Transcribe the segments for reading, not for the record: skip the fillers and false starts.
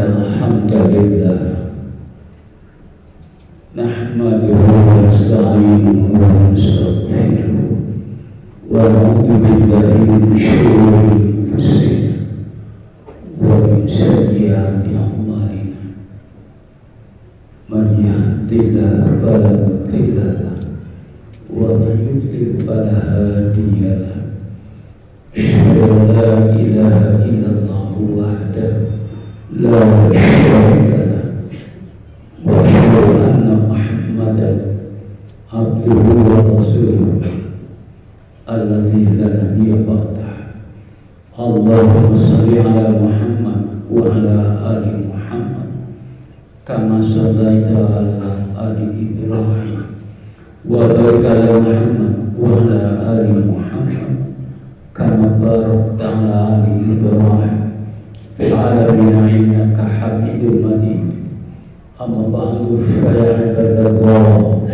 Innalhamdalillah nahmaduhu wa nasta'inuhu wa nastaghfiruh wa na'udzu billahi min shururi anfusina wa min sayyiati a'malina. Man yahdihillahu fala mudilla lahu wa man yudlil fala hadiya lahu. Asyhadu an la ilaha illallah wahdahu la syarika lahu wa asyhadu anna Muhammadan abduhu wa rasuluh alladzi la nabiyya ba'dahu. Allahumma shalli ala Muhammad wa ala ali Muhammad kama shallaita ala ali Ibrahim wa barik ala Muhammad wa ala ali Muhammad kama barakta ala ali Ibrahim fil alamin innaka Hamidum Majid. Amma ba'du fa ya ibadallah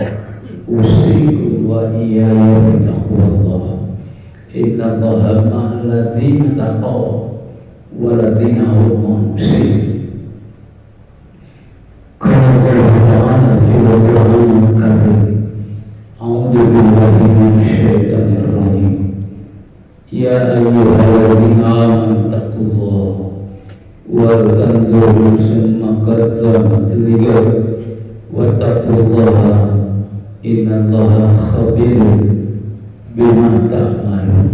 usikum wa iyaya bittaqwallah. Innallaha ma'al ladzina taqaw wal ladzina hum muhsinun. Qala Allahu ta'ala fil Qur'anil Karim, a'udzu billahi minasyaitonir rajim. Ya ayyuhalladzina amanu taqullaha wal tanzur nafsun ma qaddamat lighad wattaqullaha innallaha khabirun bima ta'malun.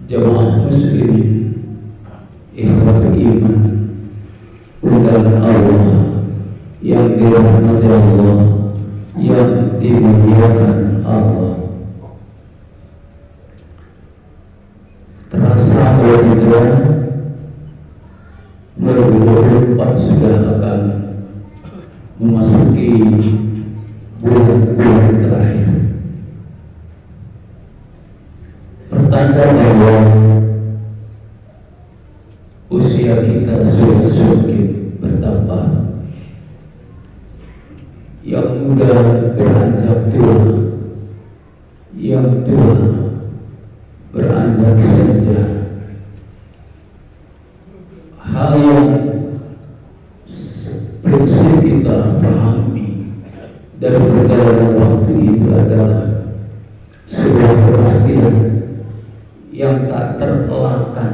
Jamaah muslimin, ikhwatul iman, undangan Allah yang dirahmati Allah, yang dimuliakan Allah. Terasa bahwa 2024 sudah akan memasuki bulan-bulan terakhir. Pertanda bahwa usia kita sudah semakin bertambah. Yang muda beranjak tua, yang tua beranjak senja. Hal yang prinsip kita pahami dari perjalanan waktu itu adalah sebuah kepastian yang tak terelakkan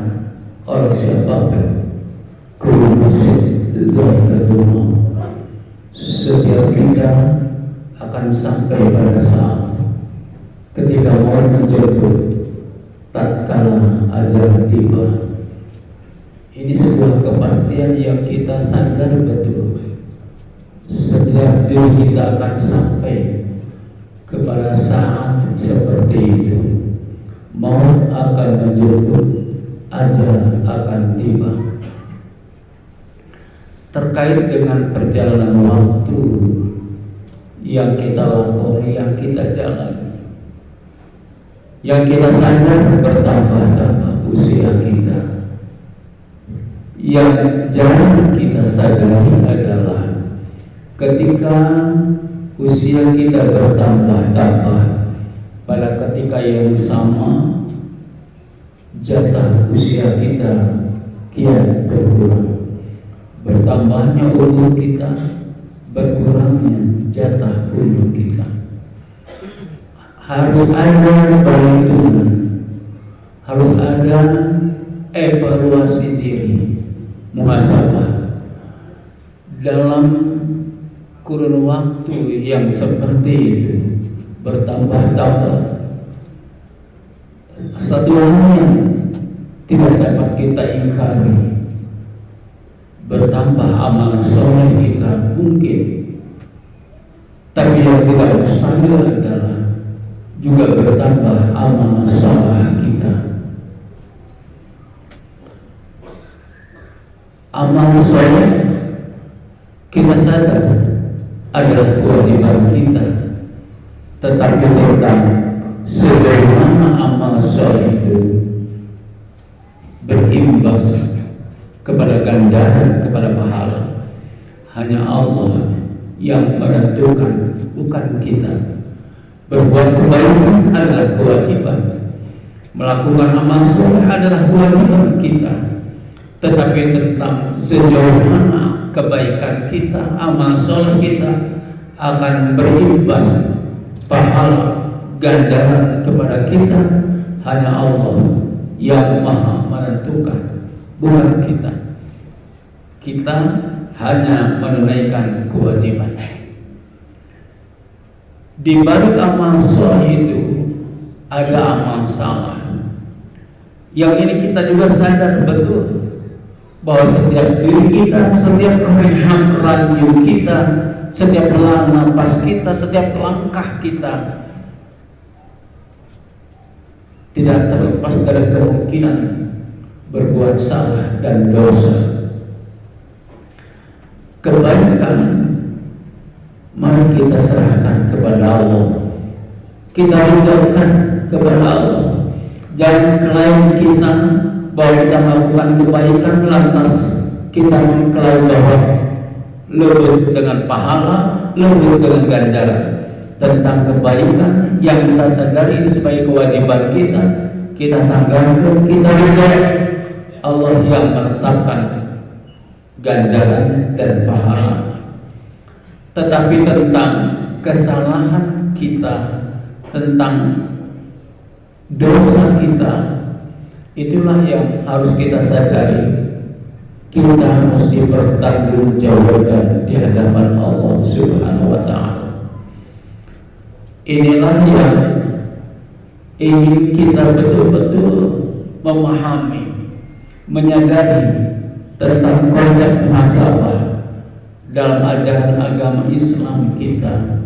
oleh siapapun. Setiap kita akan sampai pada saat ketika mau menjemput tatkala ajal tiba. Ini sebuah kepastian yang kita sadar betul. Setiap diri kita akan sampai kepada saat seperti itu. Maut akan menjemput, ajal akan tiba. Terkait dengan perjalanan waktu yang kita lakoni, yang kita jalani, yang kita sadar bertambah-tambah usia kita. Yang jarang kita sadari adalah ketika usia kita bertambah-tambah, pada ketika yang sama jatah usia kita kian berkurang. Bertambahnya umur kita, berkurangnya jatah umur kita. Harus ada perhitungan, harus ada evaluasi diri, muhasabah dalam kurun waktu yang seperti itu bertambah-tambah. Satu hal yang tidak dapat kita ingkari, bertambah amal soleh kita mungkin, tapi yang tidak mustahil adalah juga bertambah amal salah kita. Amal soleh kita sadar adalah kewajiban kita, tetapi tentang sebagaimana amal soleh itu berimbas kepada ganjaran, kepada pahala, hanya Allah yang menentukan, bukan kita. Berbuat kebaikan adalah kewajiban, melakukan amal soleh adalah kewajiban kita. tetapi tentang sejauh mana kebaikan kita, amal soleh kita akan berimbas pahala ganjaran kepada kita. Hanya Allah yang maha menentukan, bukan kita. Kita hanya menunaikan kewajiban. Di balik amal soleh itu ada amal salah. Yang ini kita juga sadar betul bahwa setiap diri kita, setiap ranjung kita, setiap helaan nafas kita, setiap langkah kita tidak terlepas dari kemungkinan berbuat salah dan dosa. Kebaikan mari kita serahkan kepada Allah, kita tinggalkan kepada Allah. Jangan klaim kita bahwa kita melakukan kebaikan lantas kita mengklaim bahwa lembut dengan pahala, lembut dengan ganjaran. Tentang kebaikan yang kita sadari itu sebagai kewajiban kita, kita sanggarkan, kita ridha. Allah yang menetapkan ganjaran dan pahala. Tetapi tentang kesalahan kita, tentang dosa kita, itulah yang harus kita sadari. Kita mesti bertanggungjawabkan di hadapan Allah Subhanahu wa Ta'ala. Inilah yang ingin kita betul-betul memahami, menyadari tentang konsep muhasabah dalam ajaran agama Islam kita.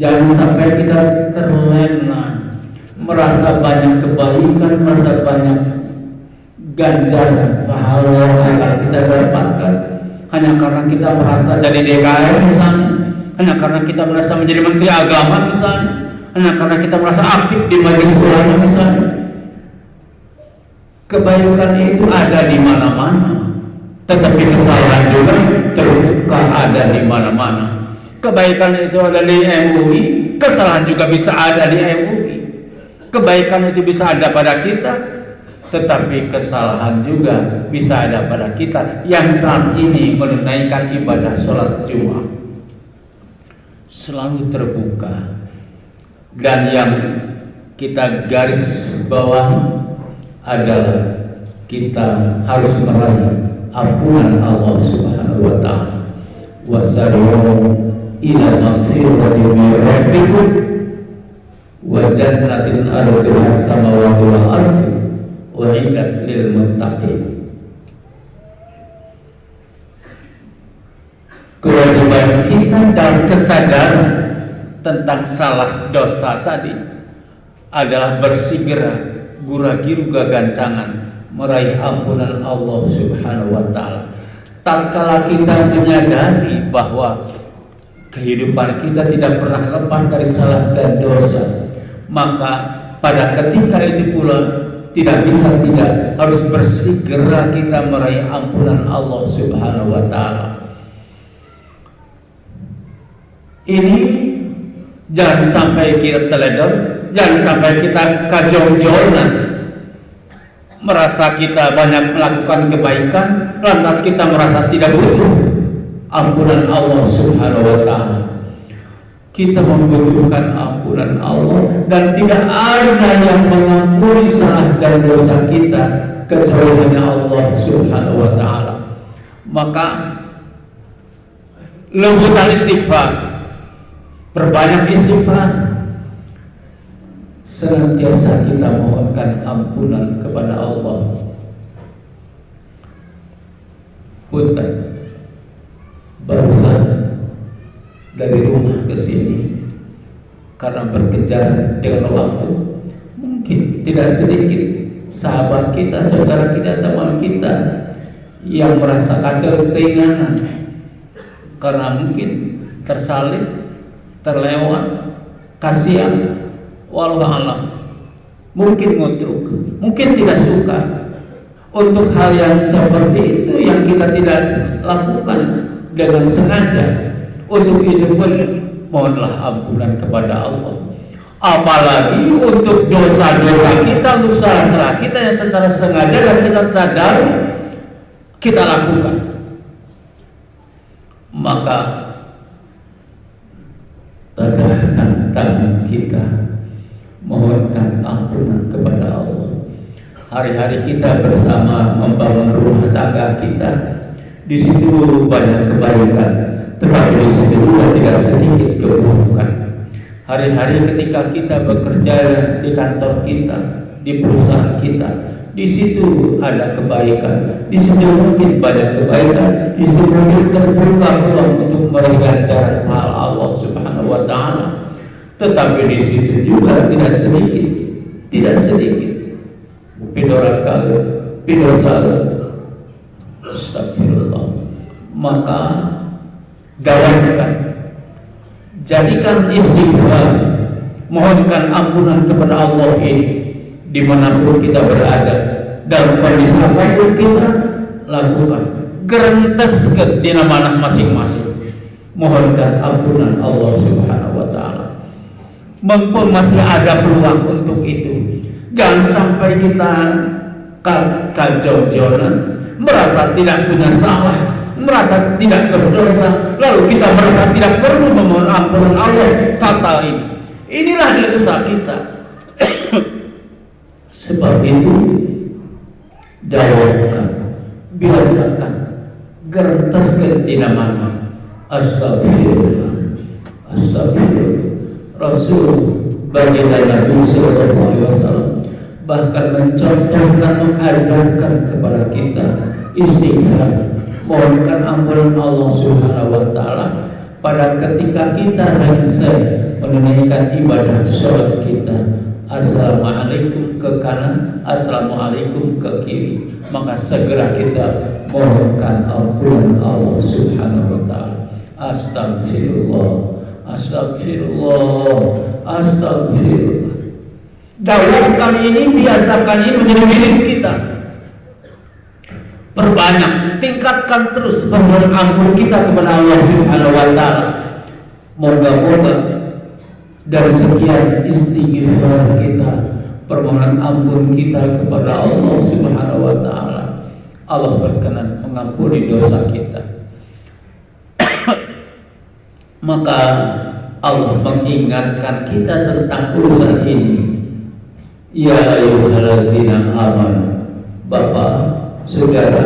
Jangan sampai kita terlena merasa banyak kebaikan, merasa banyak ganjaran pahala yang akan kita dapatkan hanya karena kita merasa jadi DKM misalnya, hanya karena kita merasa menjadi menteri agama misalnya, hanya karena kita merasa aktif di majelis ulama misalnya. Kebaikan itu ada di mana-mana, tetapi kesalahan juga terbuka ada di mana-mana. Kebaikan itu ada di MUI, kesalahan juga bisa ada di MUI. Kebaikan itu bisa ada pada kita, tetapi kesalahan juga bisa ada pada kita yang saat ini menunaikan ibadah sholat Jumat. Selalu terbuka. Dan yang kita garis bawah adalah kita harus meraih ampunan Allah Subhanahu wa Ta'ala. Wasari'u ila magfiratin min rabbikum wa jannatin arduha as-samawati wal ardu u'iddat lil muttaqin. Kewajiban kita dalam kesadaran tentang salah dosa tadi adalah bersegera gura-giru gagancangan meraih ampunan Allah Subhanahu wa Ta'ala. Tatkala kita menyadari bahwa kehidupan kita tidak pernah lepas dari salah dan dosa, maka pada ketika itu pula tidak bisa tidak harus bersegera kita meraih ampunan Allah Subhanahu wa Ta'ala. Ini jangan sampai kita teledor, jangan sampai kita kajong-jongan merasa kita banyak melakukan kebaikan lantas kita merasa tidak butuh ampunan Allah Subhanahu wa Ta'ala. Kita membutuhkan ampunan Allah dan tidak ada yang mengampuni salah dan dosa kita kecuali hanya Allah Subhanahu wa Ta'ala. Maka lembutan istighfar, perbanyak istighfar, senantiasa kita mohonkan ampunan kepada Allah. Punten, barusan dari rumah ke sini karena berkejar dengan waktu, mungkin tidak sedikit sahabat kita, saudara kita, teman kita yang merasakan ketegangan karena mungkin tersalib, terlewat, kasihan, walau alam, mungkin ngutruk, mungkin tidak suka. Untuk hal yang seperti itu yang kita tidak lakukan dengan sengaja, untuk itu pun mohonlah ampunan kepada Allah. Apalagi untuk dosa-dosa kita, untuk salah-salah kita yang secara sengaja dan kita sadar kita lakukan, maka tadahkan tangan kita, mohonkan ampunan kepada Allah. Hari-hari kita bersama membangun rumah tangga kita, di situ banyak kebaikan, tetapi di situ juga tidak sedikit keburukan. Hari-hari ketika kita bekerja di kantor kita, di perusahaan kita, di situ ada kebaikan, di situ mungkin banyak kebaikan, di situ mungkin terbuka peluang untuk meraih ganjaran pahala Allah Subhanahu wa Ta'ala. Tetapi di situ juga tidak sedikit pidosa. Astagfirullah. Maka dawamkan, jadikan istighfar, mohonkan ampunan kepada Allah ini dimanapun kita berada, dalam kondisi apapun kita lakukan, gerentes ke dina manah masing-masing, mohonkan ampunan Allah Subhanahu wa Ta'ala. Mumpung masih ada peluang untuk itu, jangan sampai kita kajong-jonan, merasa tidak punya salah, merasa tidak berdosa, lalu kita merasa tidak perlu memohon ampunan Allah. Fatal ini. Inilah dosa kita. Sebab itu dawamkan, biasakan, gertaskan di namanya astagfirullah, astagfirullah. Rasul baginda Nabi Sallallahu Alaihi Wasallam bahkan mencontohkan, mengajarkan kepada kita istighfar, mohonkan ampunan Allah Subhanahu wa Ta'ala pada ketika kita menunaikan ibadah sholat kita. Assalamualaikum ke kanan, assalamualaikum ke kiri, maka segera kita mohonkan ampunan Allah Subhanahu wa Ta'ala. Astagfirullah, astagfirullah, astagfirullah. Dawamkan ini, biasakan ini menjadi milik kita. Perbanyak, tingkatkan terus permohonan ampun kita kepada Allah Subhanahu wa Ta'ala. Moga-moga dari sekian istighfar kita, permohonan ampun kita kepada Allah Subhanahu wa Ta'ala, Allah berkenan mengampuni dosa kita. Maka Allah mengingatkan kita tentang urusan ini. Ya ayyuhalladzina amanu, Bapak, Saudara,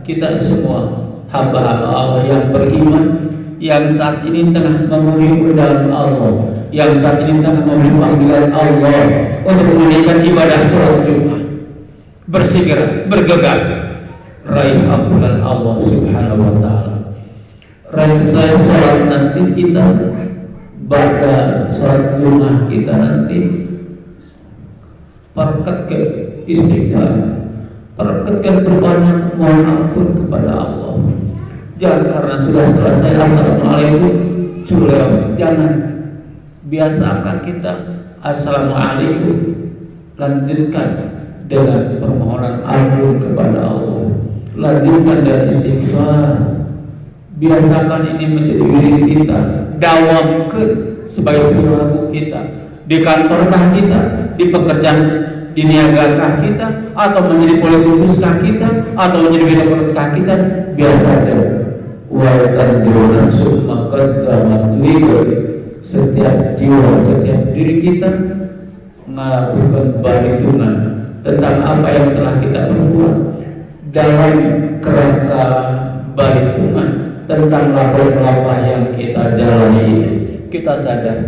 kita semua hamba-hamba Allah yang beriman, yang saat ini tengah memenuhi undangan Allah, yang saat ini tengah memenuhi panggilan Allah untuk menunaikan ibadah sholat Jumat, bersegera, bergegas, raih ampunan Allah Subhanahu wa Ta'ala. Raih sholat nanti kita, pada sholat Jumat kita nanti, perkatkan istighfar, perkatkan berbanyak mohon ampun kepada Allah. Jangan karena sudah selesai assalamualaikum sudah, jangan, biasakan kita assalamualaikum, lanjutkan dengan permohonan ampun kepada Allah, lanjutkan dengan istighfar. Biasakan ini menjadi diri kita, dawamkan sebagai perilaku kita di kantorkah kita, di pekerjaan, di niagakah kita, atau menjadi politikuskah kita, atau menjadi birokratkah kita. Biasakan setiap jiwa, setiap diri kita melakukan perhitungan tentang apa yang telah kita perbuat. Dalam kerangka perhitungan tentang lapor-lapor yang kita jalani ini, kita sadar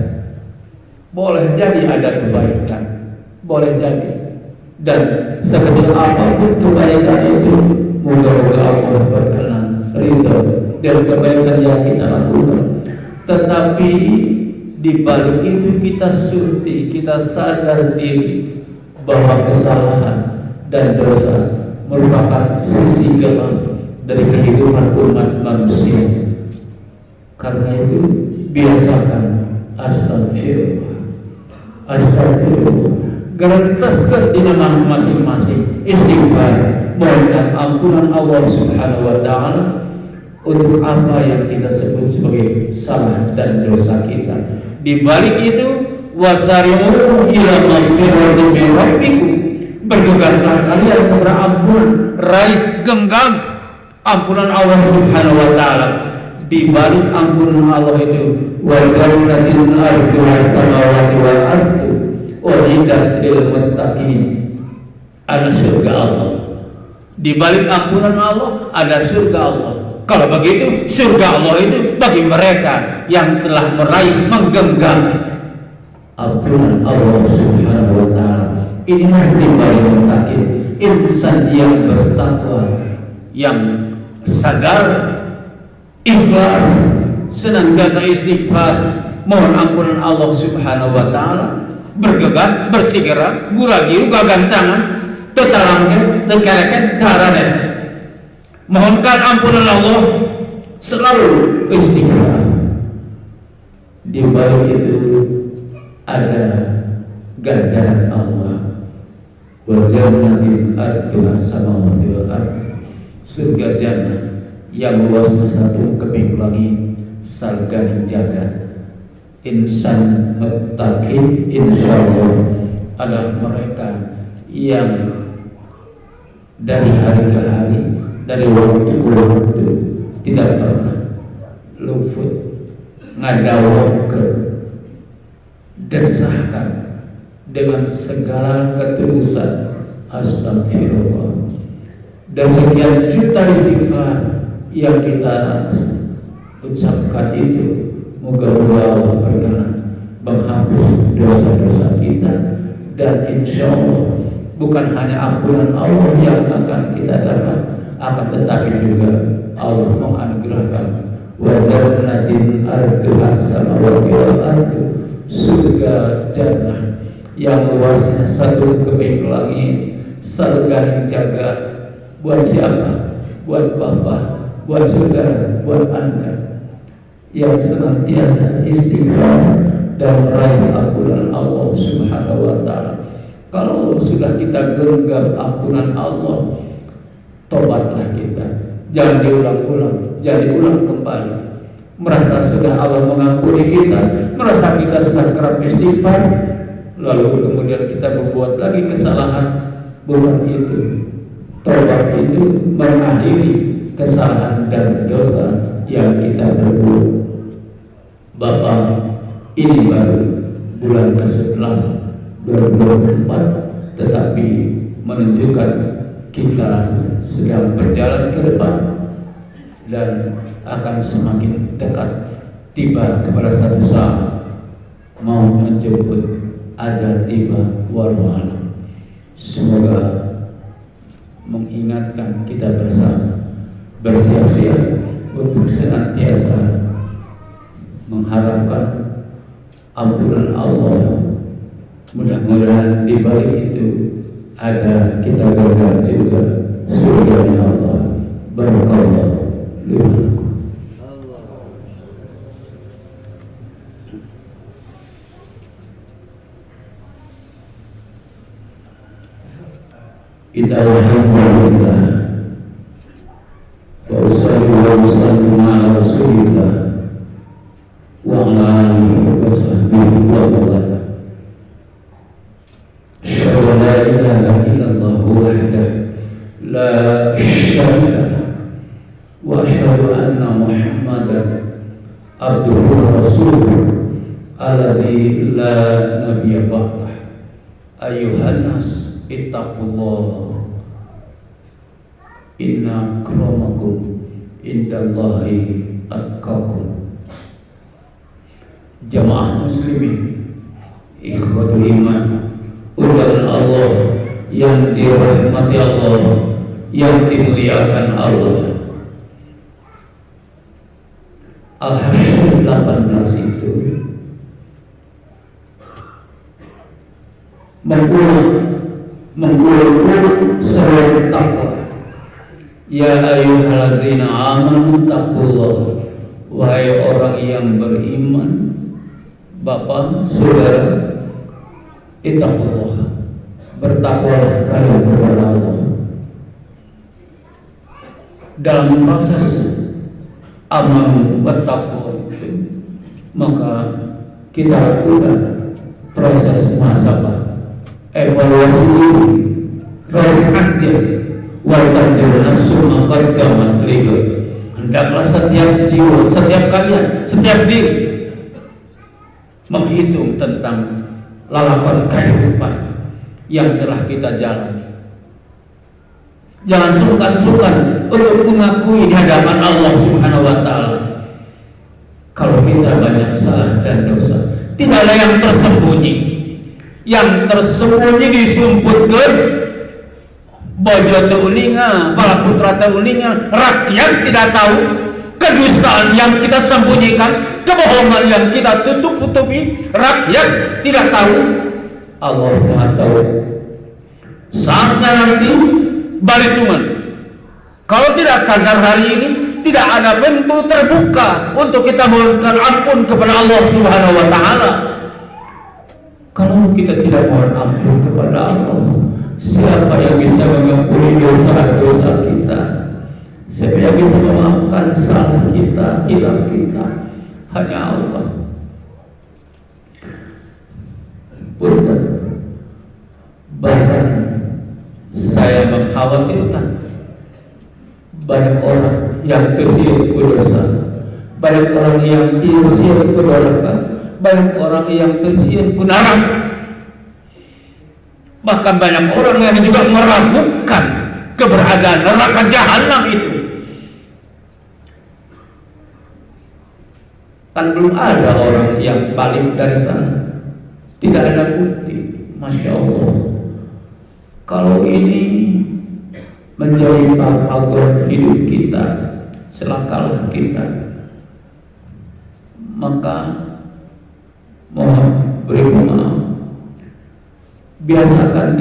boleh jadi ada kebaikan, boleh jadi, dan sekecil apapun kebaikan itu, moga-moga Allah berkenan, ridho dan kebaikan yang kita lakukan. Tetapi di balik itu kita surti, kita sadar diri bahwa kesalahan dan dosa merupakan sisi gelap dari kehidupan umat manusia. Karena itu biasakan astagfirullah, astagfirullah, gertaskan di nama masing-masing istighfar, mohonkan ampunan Allah Subhanahu wa Ta'ala untuk apa yang kita sebut sebagai salah dan dosa kita. Di balik itu, wasari'u ila magfiratin min rabbikum, bergegaslah kalian kepada ampunan, raih genggam ampunan Allah Subhanahu wa taala. Di balik ampunan Allah itu, wa jannatin arduha samawati wal ardu uiddat lil muttaqin. Ada surga Allah. Di balik ampunan Allah ada surga Allah. Kalau begitu, surga Allah itu bagi mereka yang telah meraih, menggenggam ampunan Allah Subhanahu wa taala. Inilah di balik muttaqin, insan yang bertakwa, yang sadar, ikhlas, senantiasa istighfar, mohon ampunan Allah Subhanahu wa taala, bergegas, bersegera, guragiru gagancangan, tetalangke, tekereket, daranes. Mohonkan ampunan Allah, selalu istighfar. Di balik itu ada ganjaran Allah. Wa jannatin arduha samawati wal ardh, surga jannah yang luasnya satu keping langit sarganing jagat. Insan muttaqin insyaallah adalah mereka yang dari hari ke hari, dari waktu ke waktu tidak pernah luput ngadawakeun, desahkan dengan segala ketulusan astagfirullah. Dan sekian juta istighfar yang kita ucapkan itu, moga-moga Allah berkenan menghapus dosa-dosa kita, dan insya Allah bukan hanya ampunan Allah yang akan kita dapat, akan tetapi juga Allah menganugerahkan wa jannatin arduha samawati wal ardu, surga jannah yang luasnya satu keping langit sarganing jagat. Buat siapa? Buat bapak, buat saudara, buat anda yang senantiasa istighfar dan meraih ampunan Allah Subhanahu wa taala. Kalau sudah kita genggam ampunan Allah, tobatlah kita. Jangan diulang-ulang, jangan diulang kembali. Merasa sudah Allah mengampuni kita, merasa kita sudah kerap istighfar, lalu kemudian kita berbuat lagi kesalahan. Bukan itu. Tobat itu mengakhiri kesalahan dan dosa yang kita berbuat. Bapak, ini baru bulan ke-11 2024, tetapi menunjukkan kita sedang berjalan ke depan dan akan semakin dekat tiba kepada satu saat mau menjemput ajal tiba wallahu a'lam. Semoga mengingatkan kita bersama bersiap-siap untuk senantiasa mengharapkan ampunan Allah. Mudah-mudahan di balik itu ada kita gagal juga surga Allah. Barakallah lillahi. Inna alhamdulillah wa usalli wa usallim ala rasulillah wa ala alihi wa sahbihi wa wala. Asyhadu an la ilaha illallah wahdahu la syarika lahu wa asyhadu anna Muhammadan abduhu wa rasuluhu alladzi la nabiyya ba'dah. Ayyuhan nas ittaqullah inna akramakum indallahi atqakum. Jamaah muslimin, ikhwatul iman, undangan Allah yang dirahmati Allah, yang dimuliakan Allah. Al-Hasyr 18 itu mengulang seruan takwa. Ya ayyuhalladzina amanu taqullah, wahai orang yang beriman, bapak, saudara, ittaqullah, bertakwalah kalian kepada Allah. Dalam proses amal wa taqwa itu, maka kita lakukan proses muhasabah, evaluasi diri, proses akhir wa tandir nafsu ma qaddamat ligad. Hendaklah setiap jiwa, setiap kalian, setiap diri menghitung tentang lalapan kehidupan yang telah kita jalani. Jangan sungkan-sungkan untuk mengakui di hadapan Allah Subhanahu wa Ta'ala kalau kita banyak salah dan dosa. Tidak ada yang tersembunyi. Yang tersembunyi disumputkan bojo teuninga, bala putra teuninga, rakyat tidak tahu. Kedustaan yang kita sembunyikan, kebohongan yang kita tutup-tutupi, rakyat tidak tahu. Allah Maha tahu. Saatnya nanti balitungan. Kalau tidak sadar hari ini, tidak ada pintu terbuka untuk kita mohonkan ampun kepada Allah Subhanahu wa Ta'ala. Kalau kita tidak mohon ampun kepada Allah, siapa yang bisa mengampuni dosa-dosa kita? Siapa yang bisa memaafkan salah kita, hilaf kita? Hanya Allah. Punten. Bahkan saya mengkhawatirkan banyak orang yang tersiur ke dosa, banyak orang yang tersiur ke neraka, banyak orang yang tersiur ke neraka. Bahkan banyak orang yang juga meragukan keberadaan neraka jahanam itu. Kan belum ada orang yang balik dari sana, tidak ada bukti. Masya Allah. Kalau ini menjadi pagar hidup kita, selakalah kita, maka mohon beri maaf. Biasakan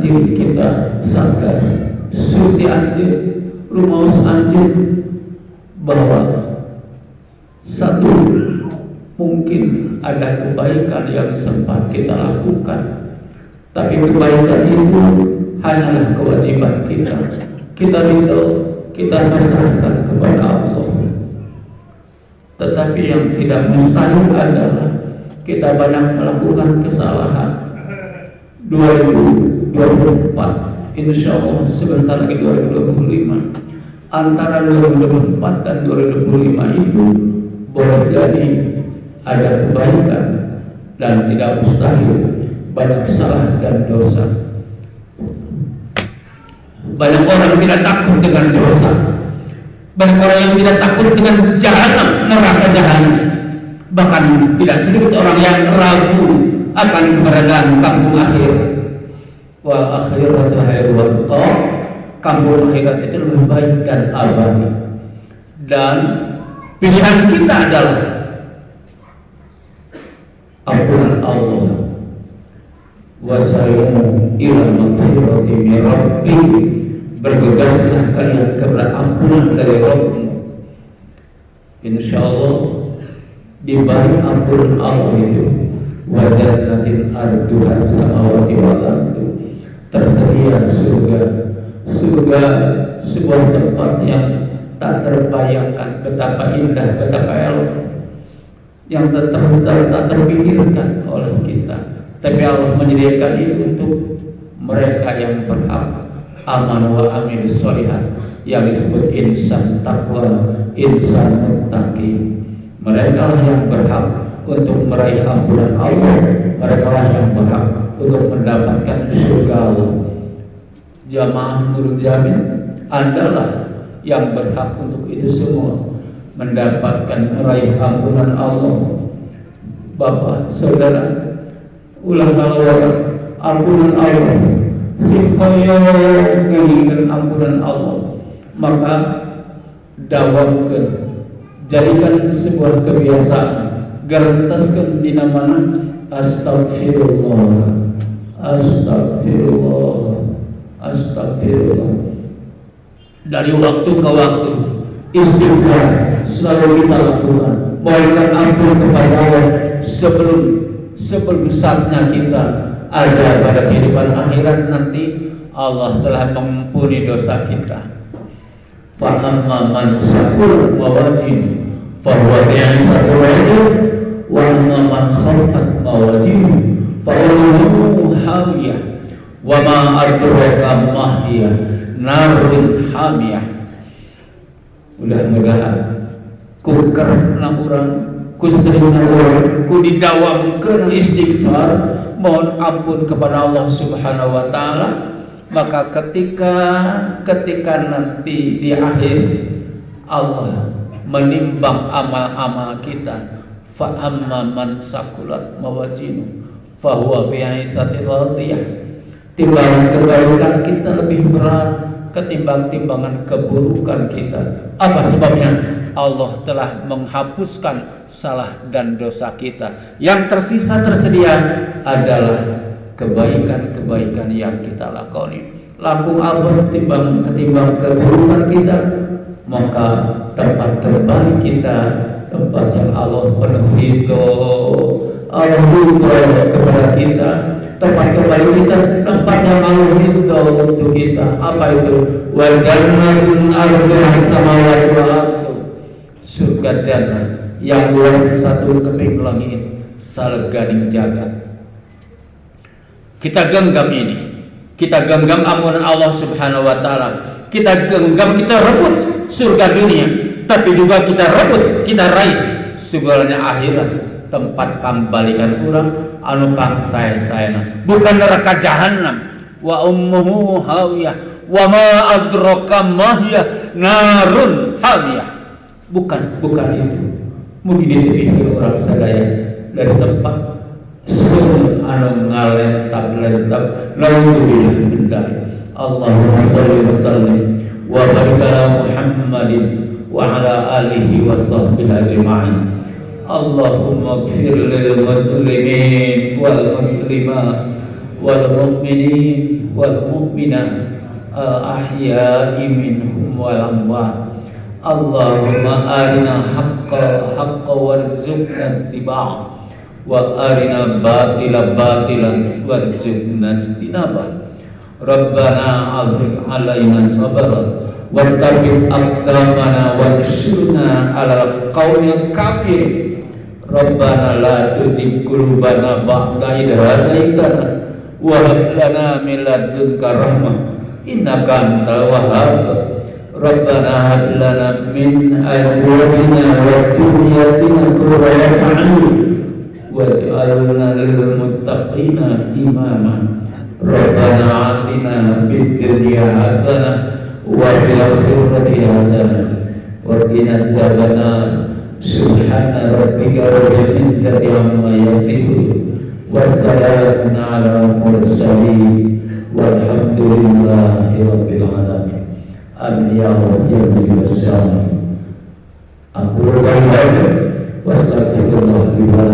diri kita sadar, suti anjir, rumaus anjir, bahwa satu, mungkin ada kebaikan yang sempat kita lakukan, tapi kebaikan itu hanyalah kewajiban kita. Kita ridho, kita pasrahkan kepada Allah. Tetapi yang tidak mustahil adalah kita banyak melakukan kesalahan. 2024, insya Allah sebentar lagi 2025. Antara 2024 dan 2025 itu boleh jadi ada kebaikan dan tidak mustahil banyak salah dan dosa. Banyak orang tidak takut dengan dosa. Banyak orang yang tidak takut dengan jahanam, neraka jahanam. Bahkan tidak sedikit orang yang ragu akan keberadaan kampung akhir. Wa akhiratu khairu wa abqa. Kampung akhirat itu lebih baik dan abadi. Dan pilihan kita adalah ampunan Allah. Wasayumu ila maghfirati min rabbih. Bergegaslah kalian kepada ampunan dari Rabbmu. Insyaallah di balik ampunan Allah itu wa jannatin arduhas samawati wal ardu, tersedia surga sebuah tempat yang tak terbayangkan betapa indah, betapa elok, yang tak terpikirkan oleh kita. Tapi Allah menyediakan itu untuk mereka yang berhak aman wa amilus sholihat, yang disebut insan takwa, insan muttaqi. Mereka lah yang berhak untuk meraih ampunan Allah. Mereka lah yang berhak untuk mendapatkan surga Allah. Jamaah Nurul Jamil adalah yang berhak untuk itu semua, mendapatkan meraih ampunan Allah. Bapak, saudara, ulanglah ampunan Allah. Supaya menginginkan ampunan Allah, maka dakwahkan, jadikan sebuah kebiasaan, gertaskan di namanya astagfirullah, astagfirullah, astagfirullah. Dari waktu ke waktu istighfar selalu kita lakukan, mohonkan ampun kepada Allah sebelum saatnya kita ada pada kehidupan akhirat nanti. Allah telah mengampuni dosa kita. Fa amma man syakura mawazin fa huwa fi 'ishatin radiyah wa amma man khaffat mawazin fa ummuhu hawiyah wa ma adraka mahya narun hamiyah. Mudah-mudahan ku karena urang, ku sering urang, ku didawamkeun istighfar, mohon ampun kepada Allah Subhanahu wa taala. Maka ketika nanti di akhir Allah menimbang amal-amal kita, fa amma man sakulat mawazinu fa huwa fi 'ishatin radiyah. Timbangan kebaikan kita lebih berat ketimbang timbangan keburukan kita. Apa sebabnya? Allah telah menghapuskan salah dan dosa kita. Yang tersisa tersedia adalah kebaikan-kebaikan yang kita lakoni. Langkung abad ketimbang keburukan kita, maka tempat kembali kita tempat yang Allah penuh ridho, Allah ridho kepada kita. Tempat kembali kita tempat yang Allah ridho untuk kita. Apa itu? Wa jannatun arduha samawati wal ardu. Surga jannah yang luas satu keping langit saleganing jagat. Kita genggam ini. Kita genggam ampunan Allah Subhanahu wa taala. Kita genggam, kita rebut surga dunia, tapi juga kita rebut, kita raih segalanya akhirat, tempat pambalikan kurang anu pangsae-saena, bukan neraka jahanam. Wa ummuhu hawiyah wa ma adraka mahya narun hamiyah. Bukan itu. Mungkin ditipikeun orang sadaya dari tempat sun anu ngalentak-lentak naudzubillah min dzalik. Allahumma shalli wa sallim wa barik ala Muhammadin wa ala alihi wa sahbihi ajma'in. Allahumma ighfir lil muslimin wal muslimat wal mu'minin wal mu'minat al ahya'i minhum wal amwat. Allahumma arina haqqa warzuqna ittiba'ah wa arina batilan warzuqna ijtinabah. Rabbana afriq alaina sabran wa tabiq aqdamana wa ansurna ala qaumil kafirin. Rabbana la tuzigh qulubana ba'da idh hadaitana wa hab lana min ladunka rahmah innaka antal wahhab. Rabbana hab lana min azwajina wa dhurriyyatina qurrata a'yun waj'alna lil muttaqina imama. Rabbana atina fid dunya hasanah wa fil akhirati hasanah wa qina adzabannar. Subhana rabbika rabbil izzati amma yasifun wa salamun ala mursalin walhamdulillahi rabbil alamin. Amin ya Allah ya Rabbi. Aku berdoa wa astaghfirullah li wa